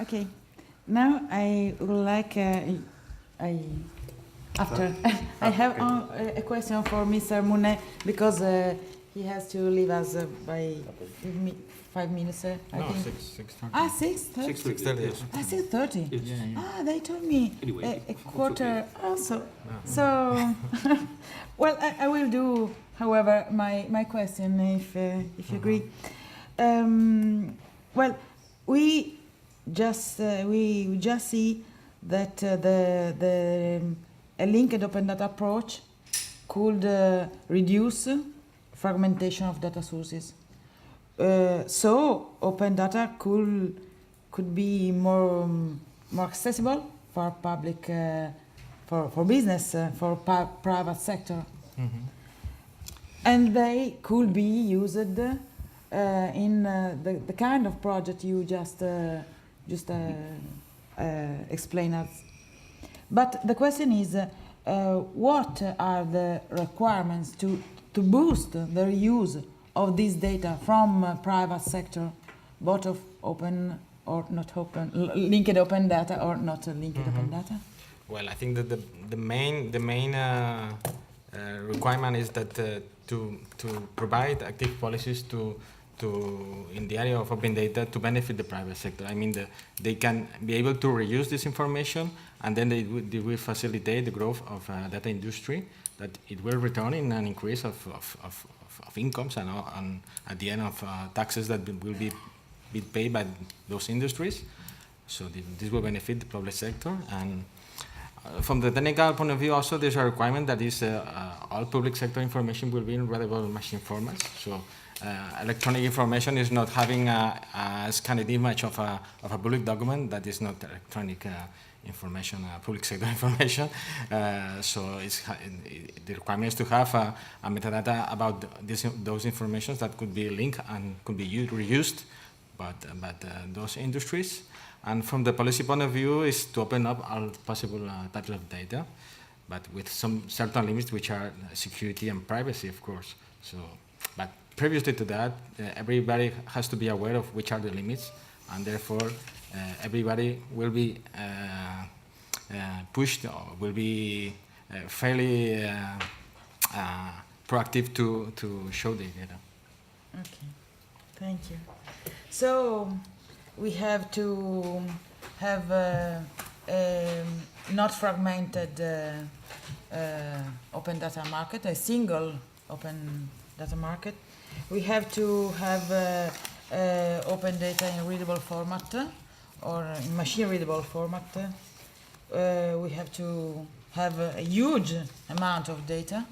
Okay. Now I would like, after, I have a question for Mr. Mounet because he has to leave us by 5 minutes, I think. 6:30. Ah, 6:30? 6:30, yes. Ah, 6:30? Yeah. Ah, they told me Anyway, a quarter also. So, well, I will do, however, my question, if you agree. Well, we just see that a linked open data approach could reduce fragmentation of data sources. So open data could be more accessible for public, for business, for private sector, and they could be used in the kind of project you just explained us. But the question is, what are the requirements to boost the use of this data from private sector, both of open or not open, linked open data or not linked open data? Well, I think that the main requirement is that to provide active policies to in the area of open data to benefit the private sector. I mean, they can be able to reuse this information, and then they will facilitate the growth of data industry. That it will return in an increase of incomes and at the end of taxes that will be paid by those industries. So this will benefit the public sector. And from the technical point of view, also there's a requirement that is all public sector information will be in readable machine formats. So electronic information is not having a scanned image of a public document that is not electronic information, public sector information. So the requirement is to have a metadata about those informations that could be linked and could be reused by those industries. And from the policy point of view is to open up all possible types of data, but with some certain limits which are security and privacy, of course. So, but previously to that, everybody has to be aware of which are the limits, and therefore everybody will be pushed or will be fairly proactive to show the data. Okay, thank you. So we have to have a not fragmented open data market, a single open data market. We have to have open data in readable format or in machine readable format. We have to have a huge amount of data.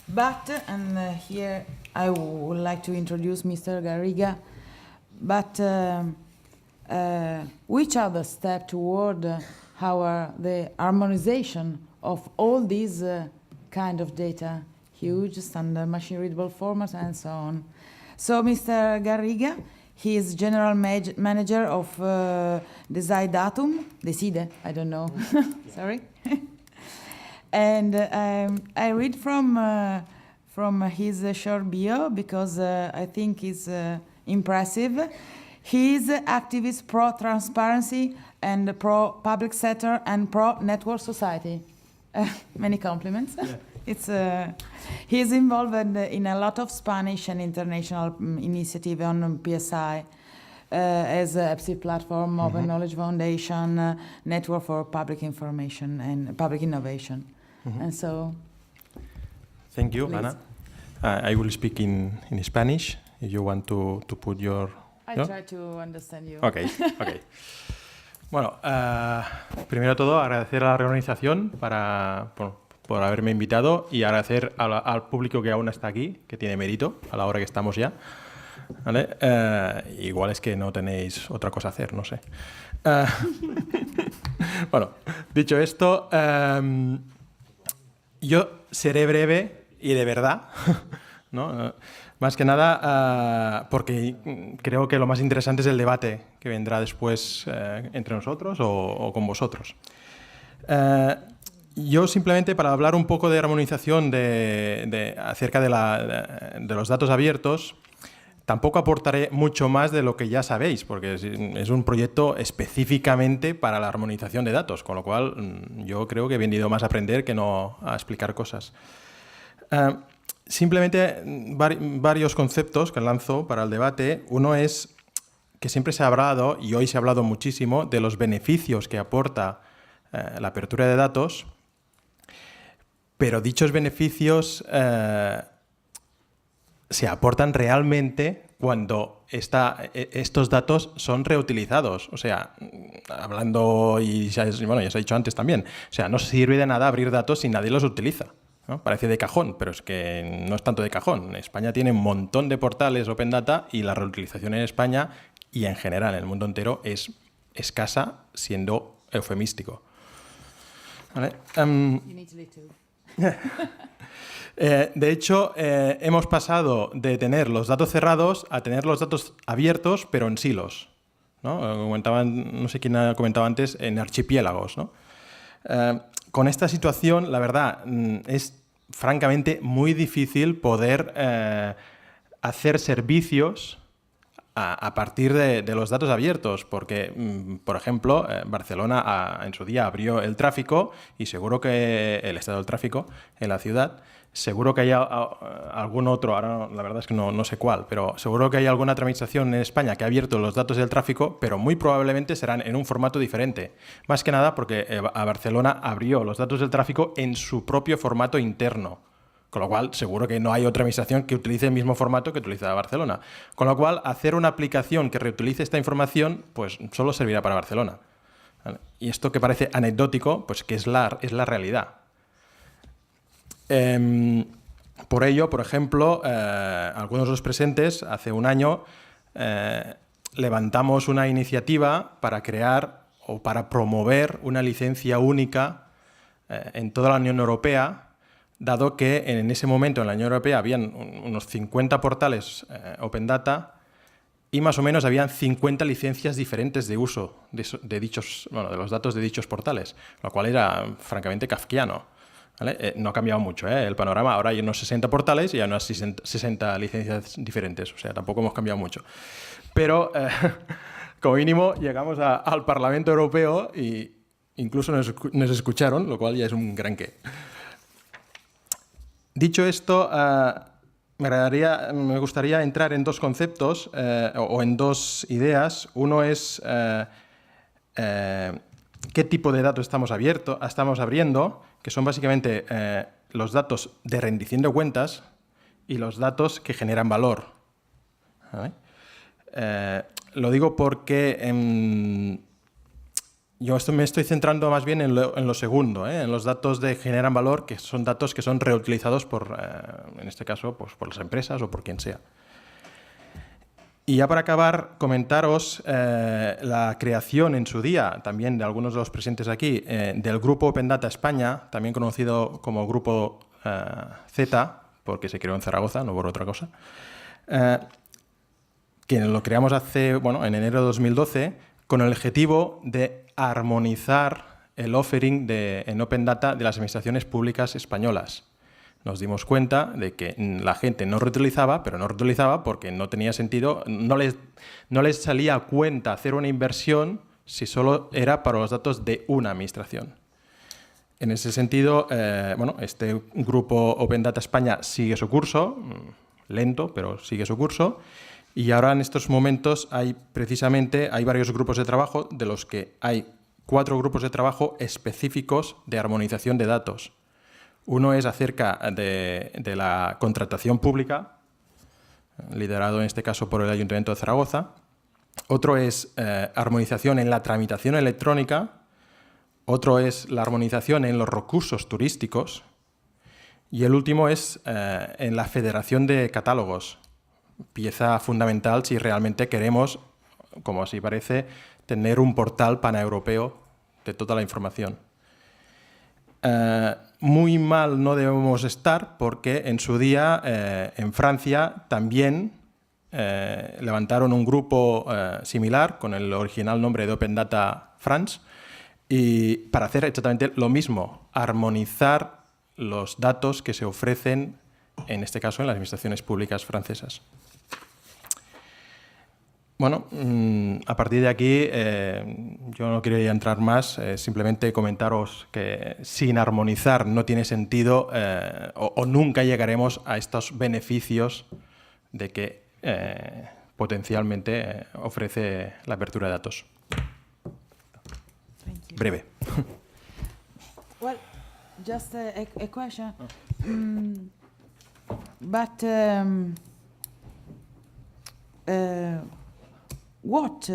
But, and here I would like to introduce Mr. Garriga, but which are the steps toward the harmonization of all these kind of data, huge standard machine readable formats and so on. So Mr. Garriga, he is general manager of Decide, I don't know, sorry. And I read from his short bio because I think it's impressive. He is activist pro-transparency and pro-public sector and pro-network society. Many compliments. Yeah. It's he is involved in a lot of Spanish and international initiative on PSI, as EPSI platform, Open Knowledge Foundation, Network for Public Information and Public Innovation. And so, thank you, please. Ana. I will speak in Spanish if you want to put your... I ¿no? try to understand you. Okay. Bueno, primero de todo agradecer a la reorganización por haberme invitado y agradecer al público que aún está aquí, que tiene mérito a la hora que estamos ya. ¿Vale? Igual es que no tenéis otra cosa a hacer, no sé. Bueno, dicho esto, yo seré breve y de verdad, ¿no? Más que nada porque creo que lo más interesante es el debate que vendrá después entre nosotros o con vosotros. Yo simplemente para hablar un poco de armonización acerca de los datos abiertos, Tampoco aportaré mucho más de lo que ya sabéis, porque es un proyecto específicamente para la armonización de datos, con lo cual yo creo que he venido más a aprender que no a explicar cosas. Simplemente varios conceptos que lanzo para el debate. Uno es que siempre se ha hablado, y hoy se ha hablado muchísimo, de los beneficios que aporta la apertura de datos, pero dichos beneficios se aportan realmente cuando estos datos son reutilizados. O sea, hablando, y ya se ha dicho antes también, o sea, no sirve de nada abrir datos si nadie los utiliza, ¿no? Parece de cajón, pero es que no es tanto de cajón. España tiene un montón de portales Open Data y la reutilización en España y en general en el mundo entero es escasa, siendo eufemístico. ¿Vale? De hecho, hemos pasado de tener los datos cerrados a tener los datos abiertos, pero en silos, ¿no? No sé quién ha comentado antes, en archipiélagos, ¿no? Con esta situación, la verdad, es francamente muy difícil poder hacer servicios a partir de los datos abiertos, porque, por ejemplo, Barcelona en su día abrió el tráfico y seguro que el estado del tráfico en la ciudad, seguro que hay algún otro, ahora la verdad es que no sé cuál, pero seguro que hay alguna otra administración en España que ha abierto los datos del tráfico, pero muy probablemente serán en un formato diferente. Más que nada porque a Barcelona abrió los datos del tráfico en su propio formato interno. Con lo cual, seguro que no hay otra administración que utilice el mismo formato que utiliza Barcelona. Con lo cual, hacer una aplicación que reutilice esta información, pues solo servirá para Barcelona. ¿Vale? Y esto que parece anecdótico, pues que es la realidad. Por ello, por ejemplo, algunos de los presentes, hace un año, levantamos una iniciativa para crear o para promover una licencia única en toda la Unión Europea, dado que en ese momento en la Unión Europea habían unos 50 portales Open Data y más o menos habían 50 licencias diferentes de uso de los datos de dichos portales, lo cual era francamente kafkiano, ¿vale? No ha cambiado mucho el panorama. Ahora hay unos 60 portales y hay unas 60 licencias diferentes, o sea, tampoco hemos cambiado mucho. Pero, como mínimo, llegamos al Parlamento Europeo y incluso nos escucharon, lo cual ya es un gran qué. Dicho esto, me gustaría entrar en dos conceptos o en dos ideas. Uno es qué tipo de datos estamos abriendo, que son básicamente los datos de rendición de cuentas y los datos que generan valor. ¿Vale? Lo digo porque yo me estoy centrando más bien en lo segundo, en los datos que generan valor, que son datos que son reutilizados en este caso, pues, por las empresas o por quien sea. Y ya para acabar, comentaros la creación en su día, también de algunos de los presentes aquí, del Grupo Open Data España, también conocido como Grupo Z, porque se creó en Zaragoza, no por otra cosa, que lo creamos en enero de 2012, con el objetivo de armonizar el offering en Open Data de las administraciones públicas españolas. Nos dimos cuenta de que la gente no reutilizaba, pero no reutilizaba porque no tenía sentido, no les salía a cuenta hacer una inversión si solo era para los datos de una administración. En ese sentido, este grupo Open Data España sigue su curso, lento, pero sigue su curso. Y ahora en estos momentos hay varios grupos de trabajo, de los que hay 4 grupos de trabajo específicos de armonización de datos. Uno es acerca de la contratación pública, liderado en este caso por el Ayuntamiento de Zaragoza. Otro es armonización en la tramitación electrónica. Otro es la armonización en los recursos turísticos. Y el último es en la federación de catálogos. Pieza fundamental si realmente queremos, como así parece, tener un portal paneuropeo de toda la información. Muy mal no debemos estar porque en su día en Francia también levantaron un grupo similar con el original nombre de Open Data France y para hacer exactamente lo mismo, armonizar los datos que se ofrecen, en este caso en las administraciones públicas francesas. Bueno, a partir de aquí yo no quería entrar más, simplemente comentaros que sin armonizar no tiene sentido o nunca llegaremos a estos beneficios de que potencialmente ofrece la apertura de datos. Thank you. Breve. Well, just a question. But what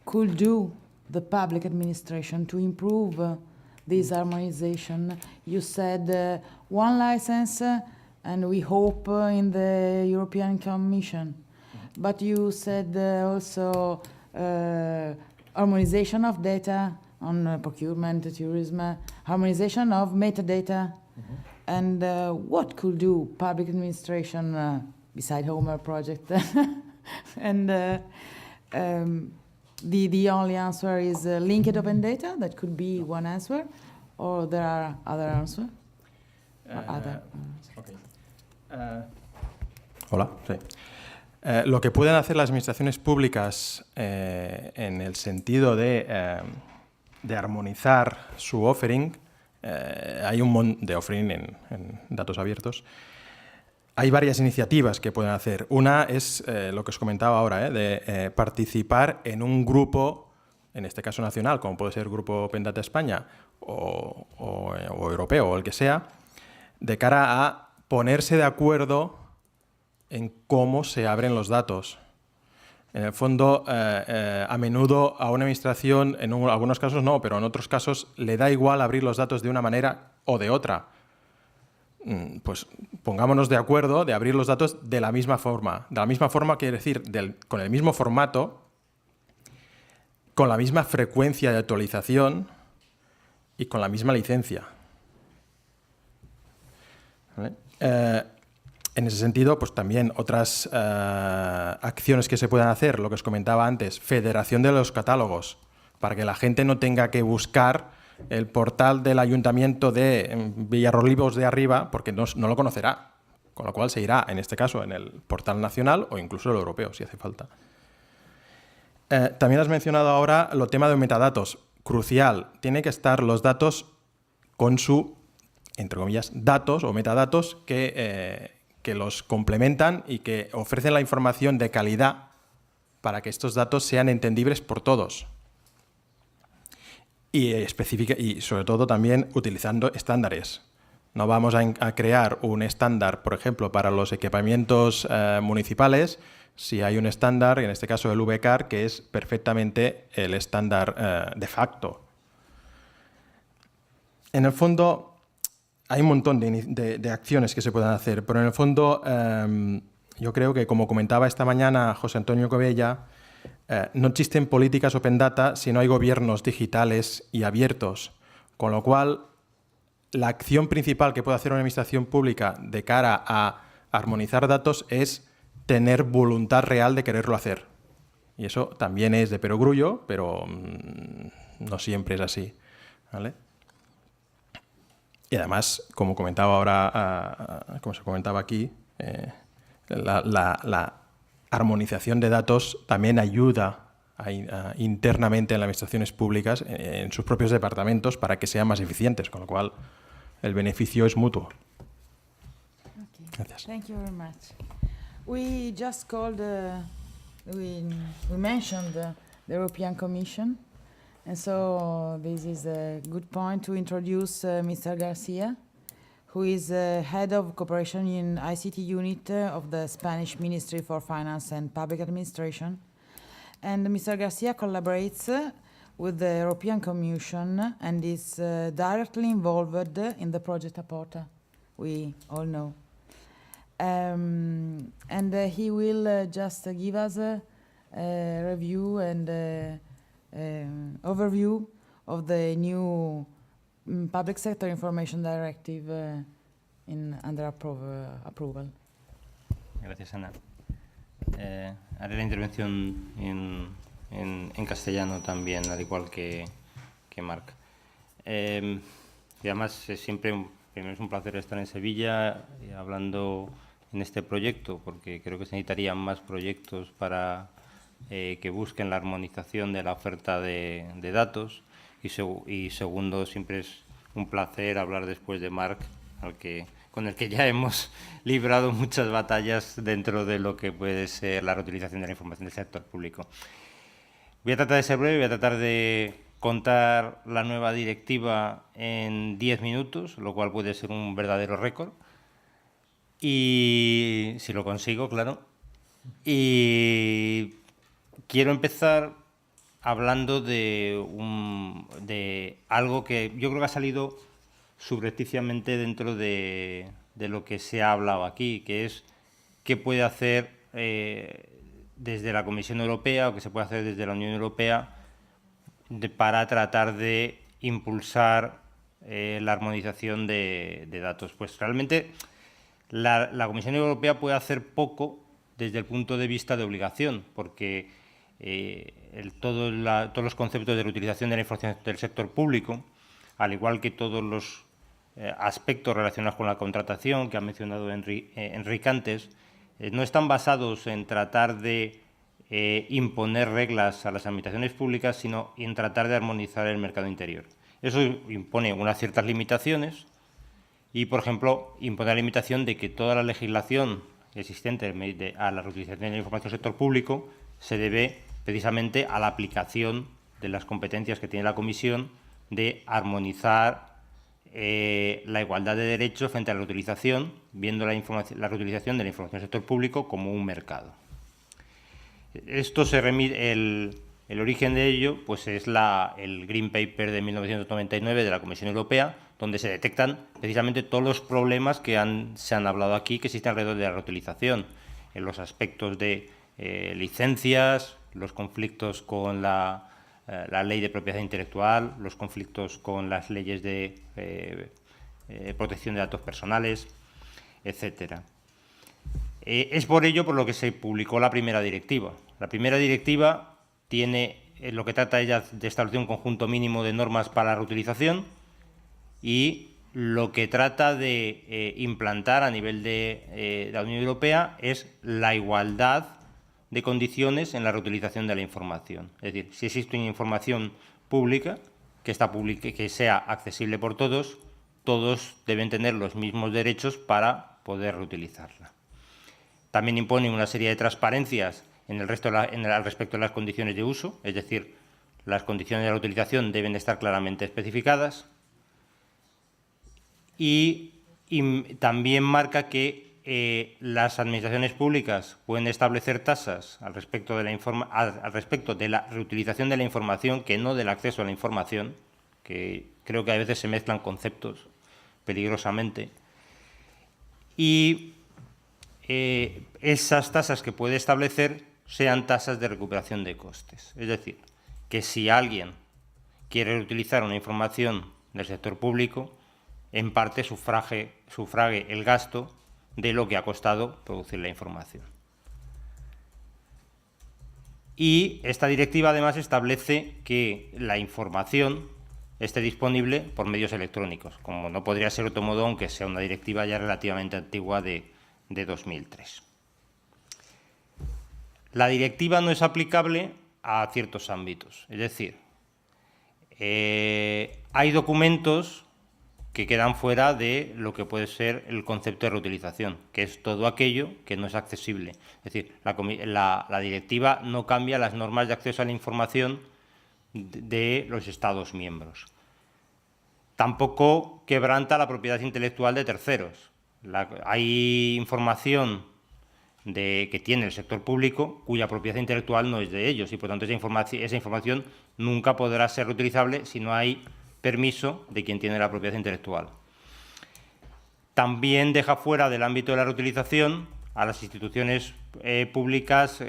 could do the public administration to improve this harmonization? You said one license, and we hope in the European Commission. But you said also harmonization of data on procurement, tourism, harmonization of metadata. And what could do public administration beside Homer project? And the only answer is linked open data. That could be one answer, or there are other answers. Hola, sí. Lo que pueden hacer las administraciones públicas en el sentido de armonizar su offering, hay un montón de offering en datos abiertos. Hay varias iniciativas que pueden hacer. Una es lo que os comentaba ahora, de participar en un grupo, en este caso nacional, como puede ser el Grupo Open Data España o europeo o el que sea, de cara a ponerse de acuerdo en cómo se abren los datos. En el fondo, a menudo a una administración, en algunos casos no, pero en otros casos le da igual abrir los datos de una manera o de otra. Pues pongámonos de acuerdo de abrir los datos de la misma forma. De la misma forma quiere decir con el mismo formato, con la misma frecuencia de actualización y con la misma licencia. ¿Vale? En ese sentido, pues también otras acciones que se puedan hacer, lo que os comentaba antes, federación de los catálogos, para que la gente no tenga que buscar el portal del ayuntamiento de Villarrobledo de arriba, porque no lo conocerá, con lo cual se irá, en este caso, en el portal nacional o incluso el europeo, si hace falta. También has mencionado ahora el tema de metadatos, crucial. Tiene que estar los datos con su, entre comillas, datos o metadatos que los complementan y que ofrecen la información de calidad para que estos datos sean entendibles por todos. Y sobre todo también utilizando estándares. No vamos a crear un estándar, por ejemplo, para los equipamientos municipales, si hay un estándar, en este caso el VCAR, que es perfectamente el estándar de facto. En el fondo, hay un montón de acciones que se pueden hacer, pero en el fondo yo creo que, como comentaba esta mañana José Antonio Covella, no existen políticas open data si no hay gobiernos digitales y abiertos, con lo cual la acción principal que puede hacer una administración pública de cara a armonizar datos es tener voluntad real de quererlo hacer. Y eso también es de perogrullo, pero no siempre es así, ¿vale? Y además, como comentaba ahora, como se comentaba aquí, la armonización de datos también ayuda internamente en las administraciones públicas, en sus propios departamentos, para que sean más eficientes, con lo cual el beneficio es mutuo. Okay. Gracias. Thank you very much. We just called, we mentioned the European Commission, and so this is a good point to introduce Mr. Garcia, who is Head of Cooperation in ICT Unit of the Spanish Ministry for Finance and Public Administration. And Mr. Garcia collaborates with the European Commission and is directly involved in the project Aporta, we all know. And he will just give us a review and overview of the new Public Sector Information Directive under approval. Gracias, Ana. Haré la intervención en castellano también, al igual que Marc. Y además primero es un placer estar en Sevilla hablando en este proyecto, porque creo que se necesitarían más proyectos para que busquen la armonización de la oferta de datos. Y segundo, siempre es un placer hablar después de Marc, con el que ya hemos librado muchas batallas dentro de lo que puede ser la reutilización de la información del sector público. Voy a tratar de ser breve, voy a tratar de contar la nueva directiva en 10 minutos, lo cual puede ser un verdadero récord. Y si lo consigo, claro. Y quiero empezar hablando de algo que yo creo que ha salido subrepticiamente dentro de lo que se ha hablado aquí, que es qué puede hacer desde la Comisión Europea o qué se puede hacer desde la Unión Europea para tratar de impulsar la armonización de datos. Pues realmente la Comisión Europea puede hacer poco desde el punto de vista de obligación, porque todos los conceptos de reutilización de la información del sector público, al igual que todos los aspectos relacionados con la contratación que ha mencionado Enrique antes, no están basados en tratar de imponer reglas a las administraciones públicas, sino en tratar de armonizar el mercado interior. Eso impone unas ciertas limitaciones y, por ejemplo, impone la limitación de que toda la legislación existente a la reutilización de la información del sector público se debe precisamente a la aplicación de las competencias que tiene la Comisión de armonizar la igualdad de derechos frente a la reutilización, viendo la reutilización de la información del sector público como un mercado. Esto se remite, el origen de ello pues es el Green Paper de 1999 de la Comisión Europea, donde se detectan precisamente todos los problemas que se han hablado aquí, que existen alrededor de la reutilización, en los aspectos de licencias, los conflictos con la ley de propiedad intelectual, los conflictos con las leyes de protección de datos personales, etcétera. Es por ello por lo que se publicó la primera directiva. La primera directiva tiene lo que trata ella de establecer un conjunto mínimo de normas para la reutilización y lo que trata de implantar a nivel de la Unión Europea es la igualdad de condiciones en la reutilización de la información. Es decir, si existe una información pública que sea accesible por todos, todos deben tener los mismos derechos para poder reutilizarla. También impone una serie de transparencias al respecto de las condiciones de uso, es decir, las condiciones de la utilización deben estar claramente especificadas y también marca que las administraciones públicas pueden establecer tasas al respecto de la reutilización de la información, que no del acceso a la información, que creo que a veces se mezclan conceptos peligrosamente, y esas tasas que puede establecer sean tasas de recuperación de costes. Es decir, que si alguien quiere reutilizar una información del sector público, en parte sufrague el gasto de lo que ha costado producir la información. Y esta directiva además establece que la información esté disponible por medios electrónicos, como no podría ser de otro modo, aunque sea una directiva ya relativamente antigua de 2003. La directiva no es aplicable a ciertos ámbitos, es decir, hay documentos que quedan fuera de lo que puede ser el concepto de reutilización, que es todo aquello que no es accesible. Es decir, la directiva no cambia las normas de acceso a la información de los Estados miembros. Tampoco quebranta la propiedad intelectual de terceros. Hay información que tiene el sector público cuya propiedad intelectual no es de ellos y, por tanto, esa información nunca podrá ser reutilizable si no hay permiso de quien tiene la propiedad intelectual. También deja fuera del ámbito de la reutilización a las instituciones públicas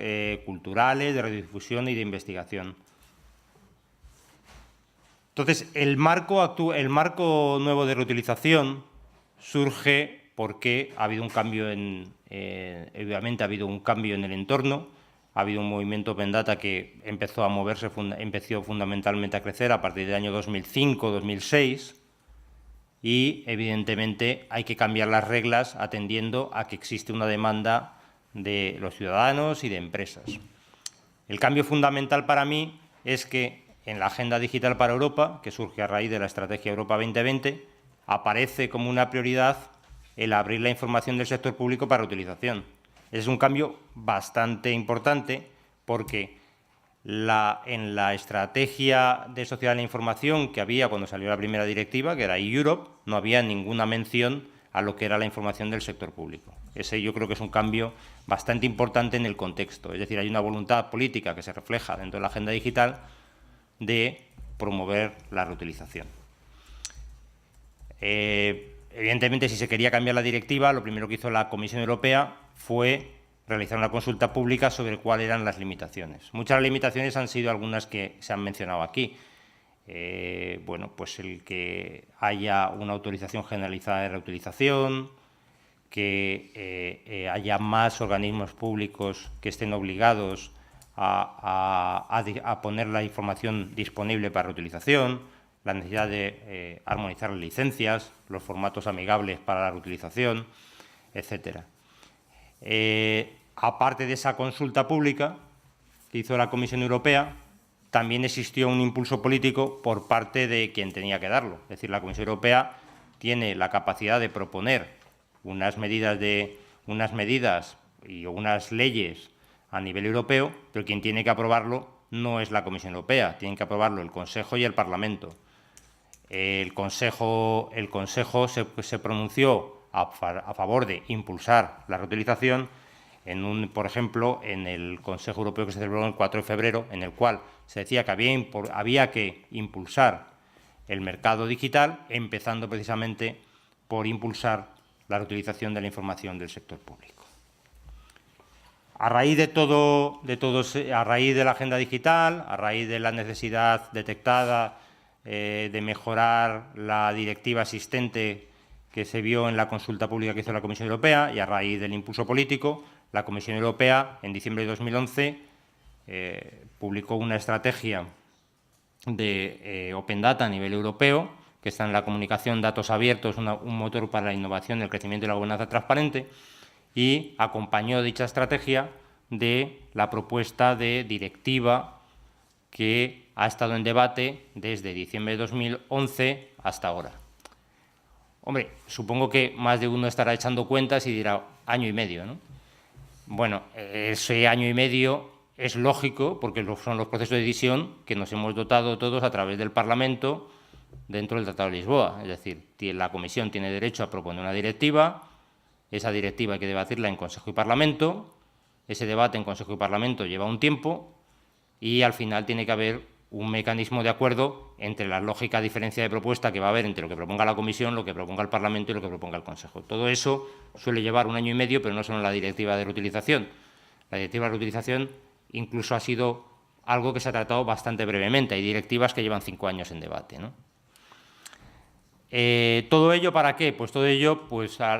culturales, de radiodifusión y de investigación. Entonces, el marco nuevo de reutilización surge porque ha habido un cambio obviamente ha habido un cambio en el entorno, ha habido un movimiento Open Data que empezó fundamentalmente a crecer a partir del año 2005-2006 y, evidentemente, hay que cambiar las reglas atendiendo a que existe una demanda de los ciudadanos y de empresas. El cambio fundamental para mí es que en la Agenda Digital para Europa, que surge a raíz de la Estrategia Europa 2020, aparece como una prioridad el abrir la información del sector público para reutilización. Es un cambio bastante importante porque en la estrategia de sociedad de la información que había cuando salió la primera directiva, que era e-Europe, no había ninguna mención a lo que era la información del sector público. Ese yo creo que es un cambio bastante importante en el contexto. Es decir, hay una voluntad política que se refleja dentro de la agenda digital de promover la reutilización. Evidentemente, si se quería cambiar la directiva, lo primero que hizo la Comisión Europea fue realizar una consulta pública sobre cuáles eran las limitaciones. Muchas de las limitaciones han sido algunas que se han mencionado aquí. Bueno, pues el que haya una autorización generalizada de reutilización, que haya más organismos públicos que estén obligados a poner la información disponible para reutilización, la necesidad de armonizar las licencias, los formatos amigables para la reutilización, etcétera. Aparte de esa consulta pública que hizo la Comisión Europea, también existió un impulso político por parte de quien tenía que darlo. Es decir, la Comisión Europea tiene la capacidad de proponer unas medidas y unas leyes a nivel europeo, pero quien tiene que aprobarlo no es la Comisión Europea, tienen que aprobarlo el Consejo y el Parlamento. El Consejo se pronunció a favor de impulsar la reutilización, por ejemplo, en el Consejo Europeo que se celebró el 4 de febrero, en el cual se decía que había que impulsar el mercado digital, empezando precisamente por impulsar la reutilización de la información del sector público. A raíz a raíz de la agenda digital, a raíz de la necesidad detectada de mejorar la directiva existente que se vio en la consulta pública que hizo la Comisión Europea y a raíz del impulso político, la Comisión Europea, en diciembre de 2011, publicó una estrategia de Open Data a nivel europeo, que está en la comunicación Datos Abiertos, un motor para la innovación, el crecimiento y la gobernanza transparente, y acompañó dicha estrategia de la propuesta de directiva que ha estado en debate desde diciembre de 2011 hasta ahora. Hombre, supongo que más de uno estará echando cuentas y dirá, año y medio, ¿no? Bueno, ese año y medio es lógico porque son los procesos de decisión que nos hemos dotado todos a través del Parlamento dentro del Tratado de Lisboa. Es decir, la Comisión tiene derecho a proponer una directiva, esa directiva hay que debatirla en Consejo y Parlamento, ese debate en Consejo y Parlamento lleva un tiempo y al final tiene que haber un mecanismo de acuerdo entre la lógica diferencia de propuesta que va a haber entre lo que proponga la Comisión, lo que proponga el Parlamento y lo que proponga el Consejo. Todo eso suele llevar un año y medio, pero no solo en la directiva de reutilización. La directiva de reutilización incluso ha sido algo que se ha tratado bastante brevemente. Hay directivas que llevan 5 años en debate, ¿no? ¿Todo ello para qué? Pues todo ello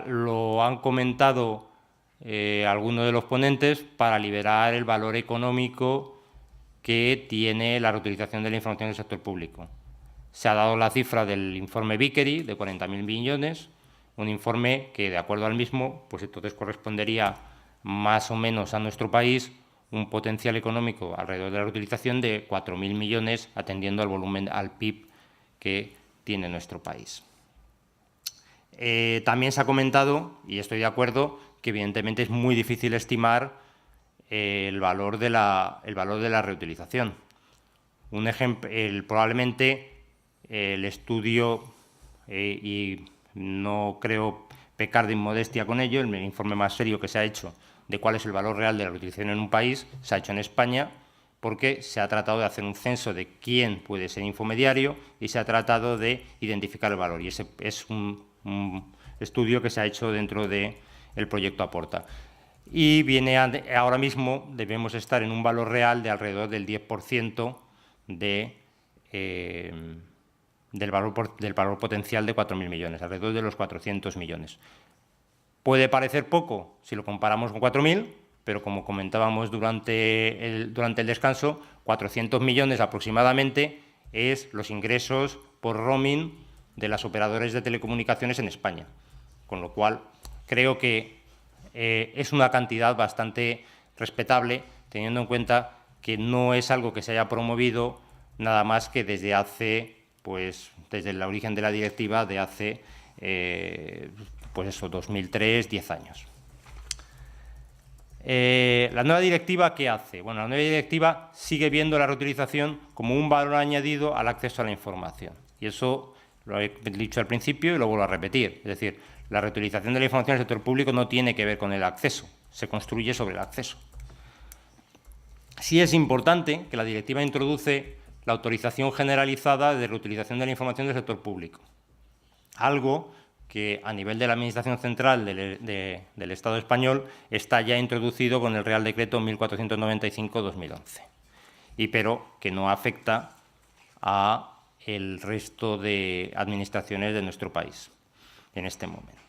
lo han comentado algunos de los ponentes para liberar el valor económico que tiene la reutilización de la información del sector público. Se ha dado la cifra del informe Vickery de 40.000 millones, un informe que, de acuerdo al mismo, pues entonces correspondería más o menos a nuestro país un potencial económico alrededor de la reutilización de 4.000 millones, atendiendo al volumen, al PIB que tiene nuestro país. También se ha comentado, y estoy de acuerdo, que evidentemente es muy difícil estimar el valor de la reutilización. Un ejemplo, probablemente el estudio, y no creo pecar de inmodestia con ello, el informe más serio que se ha hecho de cuál es el valor real de la reutilización en un país, se ha hecho en España, porque se ha tratado de hacer un censo de quién puede ser infomediario y se ha tratado de identificar el valor. Y ese es un estudio que se ha hecho dentro del proyecto Aporta. Y ahora mismo debemos estar en un valor real de alrededor del 10% del valor potencial de 4.000 millones, alrededor de los 400 millones. Puede parecer poco si lo comparamos con 4.000, pero como comentábamos durante el descanso, 400 millones aproximadamente es los ingresos por roaming de las operadoras de telecomunicaciones en España, con lo cual creo que es una cantidad bastante respetable, teniendo en cuenta que no es algo que se haya promovido nada más que desde hace, pues desde el origen de la directiva de hace, pues eso, 2003, 10 años. La nueva directiva, ¿qué hace? Bueno, la nueva directiva sigue viendo la reutilización como un valor añadido al acceso a la información. Y eso lo he dicho al principio y lo vuelvo a repetir. Es decir, la reutilización de la información del sector público no tiene que ver con el acceso, se construye sobre el acceso. Sí es importante que la directiva introduce la autorización generalizada de reutilización de la información del sector público, algo que a nivel de la Administración Central del Estado español está ya introducido con el Real Decreto 1495/2011, pero que no afecta a el resto de administraciones de nuestro país en este momento.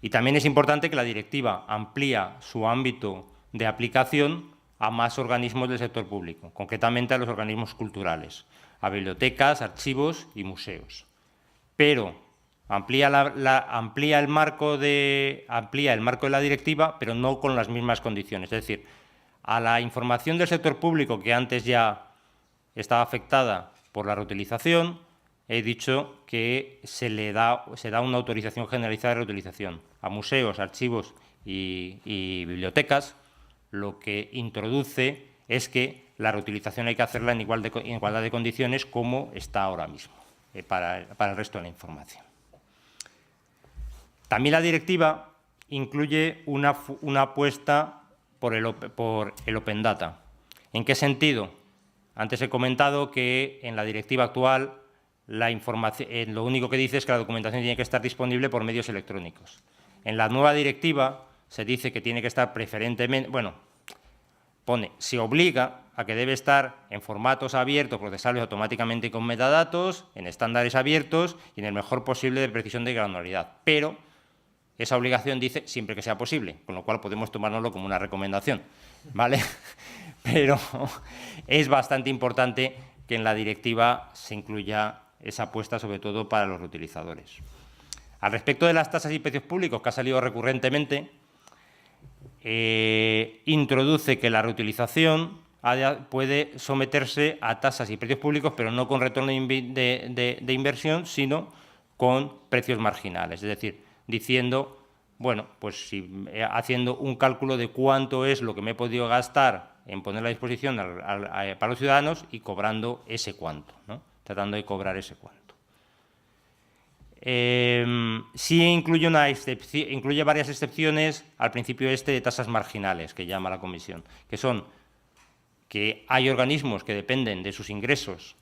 Y también es importante que la directiva amplía su ámbito de aplicación a más organismos del sector público, concretamente a los organismos culturales, a bibliotecas, archivos y museos. Pero amplía el marco de la directiva, pero no con las mismas condiciones. Es decir, a la información del sector público que antes ya estaba afectada por la reutilización, he dicho que se da una autorización generalizada de reutilización. A museos, archivos y bibliotecas, lo que introduce es que la reutilización hay que hacerla en igualdad de condiciones como está ahora mismo para el resto de la información. También la directiva incluye una apuesta por el Open Data. ¿En qué sentido? Antes he comentado que en la directiva actual la información, lo único que dice es que la documentación tiene que estar disponible por medios electrónicos. En la nueva directiva se dice que tiene que estar preferentemente, se obliga a que debe estar en formatos abiertos, procesables automáticamente con metadatos, en estándares abiertos y en el mejor posible de precisión de granularidad. Pero esa obligación dice siempre que sea posible, con lo cual podemos tomárnoslo como una recomendación, ¿vale? Pero es bastante importante que en la directiva se incluya esa apuesta, sobre todo para los reutilizadores. Al respecto de las tasas y precios públicos, que ha salido recurrentemente, introduce que la reutilización puede someterse a tasas y precios públicos, pero no con retorno de inversión, sino con precios marginales. Es decir, diciendo, haciendo un cálculo de cuánto es lo que me he podido gastar en ponerla a disposición para los ciudadanos y cobrando ese cuánto, ¿no? Tratando de cobrar ese cuánto. Sí incluye varias excepciones al principio de tasas marginales, que llama la Comisión, que son que hay organismos que dependen de sus ingresos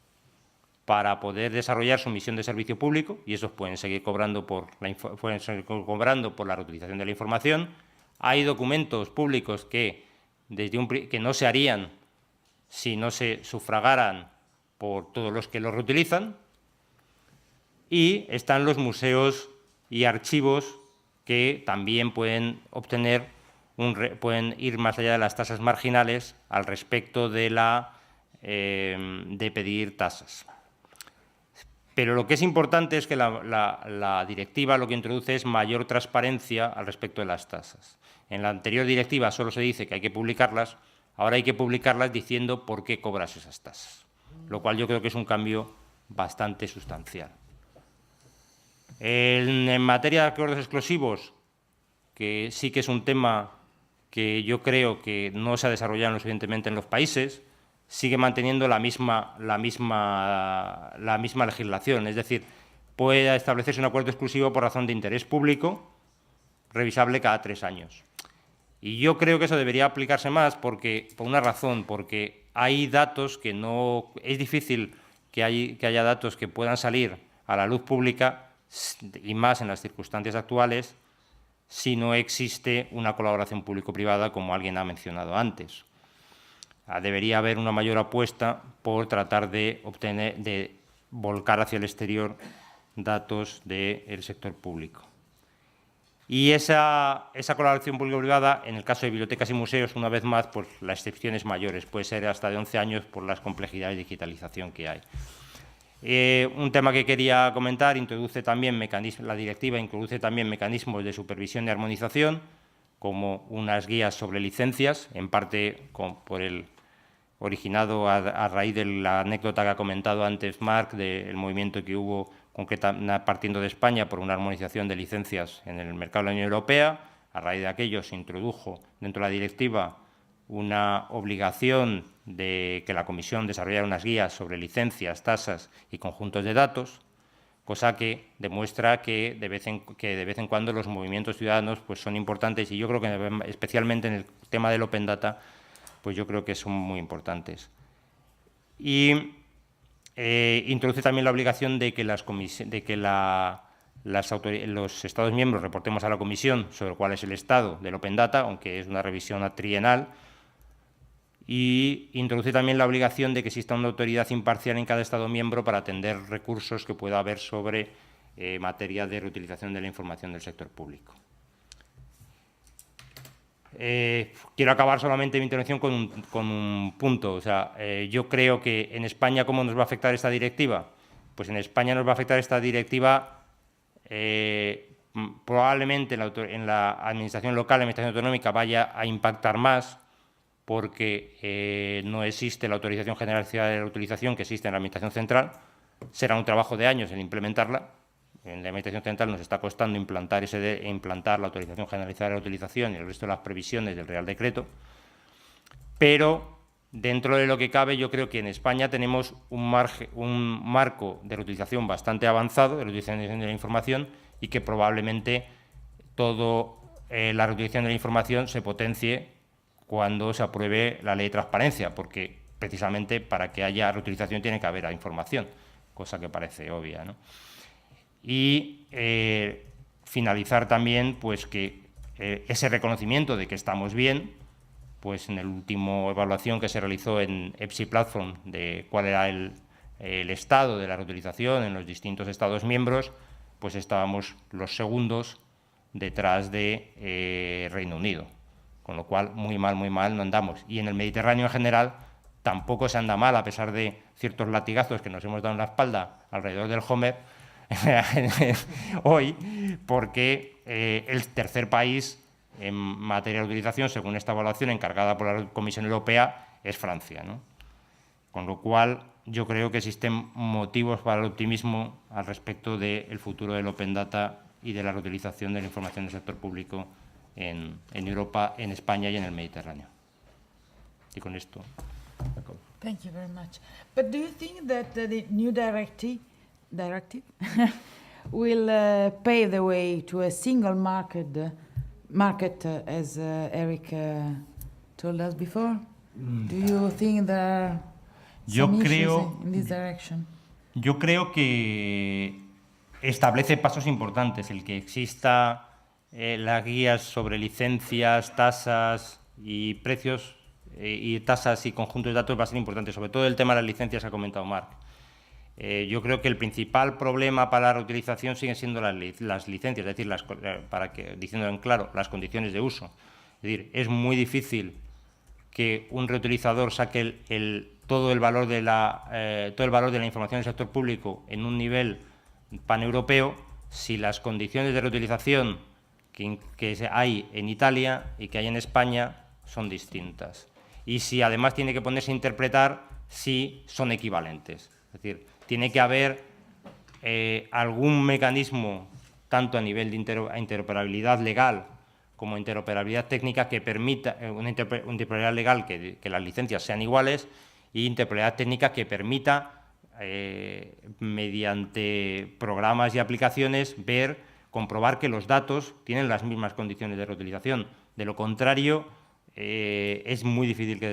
para poder desarrollar su misión de servicio público, y esos pueden seguir cobrando por la reutilización de la información. Hay documentos públicos que no se harían si no se sufragaran por todos los que los reutilizan. Y están los museos y archivos que también pueden ir más allá de las tasas marginales al respecto de pedir tasas. Pero lo que es importante es que la directiva lo que introduce es mayor transparencia al respecto de las tasas. En la anterior directiva solo se dice que hay que publicarlas, ahora hay que publicarlas diciendo por qué cobras esas tasas, lo cual yo creo que es un cambio bastante sustancial. En materia de acuerdos exclusivos, que sí que es un tema que yo creo que no se ha desarrollado lo suficientemente en los países, sigue manteniendo la misma legislación, es decir, puede establecerse un acuerdo exclusivo por razón de interés público, revisable cada 3 años. Y yo creo que eso debería aplicarse más por una razón, porque hay datos que no... Es difícil que haya datos que puedan salir a la luz pública, y más en las circunstancias actuales, si no existe una colaboración público-privada, como alguien ha mencionado antes. Debería haber una mayor apuesta por tratar de volcar hacia el exterior datos del sector público. Y esa colaboración público-privada, en el caso de bibliotecas y museos, una vez más, pues la excepción es mayores, puede ser hasta de 11 años por las complejidades de digitalización que hay. Un tema que quería comentar, la directiva introduce también mecanismos de supervisión y armonización, como unas guías sobre licencias, en parte por el originado a raíz de la anécdota que ha comentado antes Marc, del movimiento que hubo partiendo de España por una armonización de licencias en el mercado de la Unión Europea. A raíz de aquello se introdujo dentro de la directiva una obligación de que la Comisión desarrollara unas guías sobre licencias, tasas y conjuntos de datos, cosa que demuestra que de vez en cuando los movimientos ciudadanos pues, son importantes, y yo creo que especialmente en el tema del Open Data, pues yo creo que son muy importantes. Y introduce también la obligación de que, los Estados miembros reportemos a la Comisión sobre cuál es el estado del Open Data, aunque es una revisión trienal. Y introduce también la obligación de que exista una autoridad imparcial en cada Estado miembro para atender recursos que pueda haber sobre materia de reutilización de la información del sector público. Quiero acabar solamente mi intervención con un punto. O sea, yo creo que en España, ¿cómo nos va a afectar esta directiva? Pues en España nos va a afectar esta directiva probablemente en la administración local, la administración autonómica, vaya a impactar más, porque no existe la autorización generalizada de la utilización que existe en la Administración Central. Será un trabajo de años el implementarla. En la Administración Central nos está costando implantar la autorización generalizada de la utilización y el resto de las previsiones del Real Decreto. Pero, dentro de lo que cabe, yo creo que en España tenemos un marco de reutilización bastante avanzado, de reutilización de la información, y que probablemente toda la reutilización de la información se potencie cuando se apruebe la ley de transparencia, porque precisamente para que haya reutilización tiene que haber información, cosa que parece obvia, ¿no? Y finalizar también pues, que ese reconocimiento de que estamos bien, pues en la última evaluación que se realizó en EPSI Platform de cuál era el estado de la reutilización en los distintos Estados miembros, pues estábamos los segundos detrás de Reino Unido. Con lo cual, muy mal no andamos. Y en el Mediterráneo en general tampoco se anda mal, a pesar de ciertos latigazos que nos hemos dado en la espalda alrededor del Homer hoy, porque el tercer país en materia de utilización, según esta evaluación encargada por la Comisión Europea, es Francia, ¿no? Con lo cual, yo creo que existen motivos para el optimismo al respecto del futuro del Open Data y de la reutilización de la información del sector público en Europa, en España y en el Mediterráneo. Y con esto acabo. Thank you very much. But do you think that the new directive will pave the way to a single market, as Eric told us before? Do you think there are some issues in this direction? Yo creo que establece pasos importantes, el que exista las guías sobre licencias, tasas y precios y tasas y conjuntos de datos va a ser importante, sobre todo el tema de las licencias que ha comentado Marc. Yo creo que el principal problema para la reutilización siguen siendo las licencias, es decir, diciendo en claro, las condiciones de uso. Es decir, es muy difícil que un reutilizador saque todo el valor de la información del sector público en un nivel paneuropeo si las condiciones de reutilización que hay en Italia y que hay en España son distintas. Y si además tiene que ponerse a interpretar si son equivalentes. Es decir, tiene que haber algún mecanismo, tanto a nivel de interoperabilidad legal como interoperabilidad técnica, que permita una interoperabilidad legal que las licencias sean iguales y interoperabilidad técnica que permita, mediante programas y aplicaciones, comprobar que los datos tienen las mismas condiciones de reutilización. De lo contrario, es muy difícil que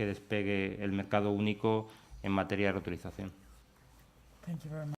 despegue el mercado único en materia de reutilización. Thank you very much.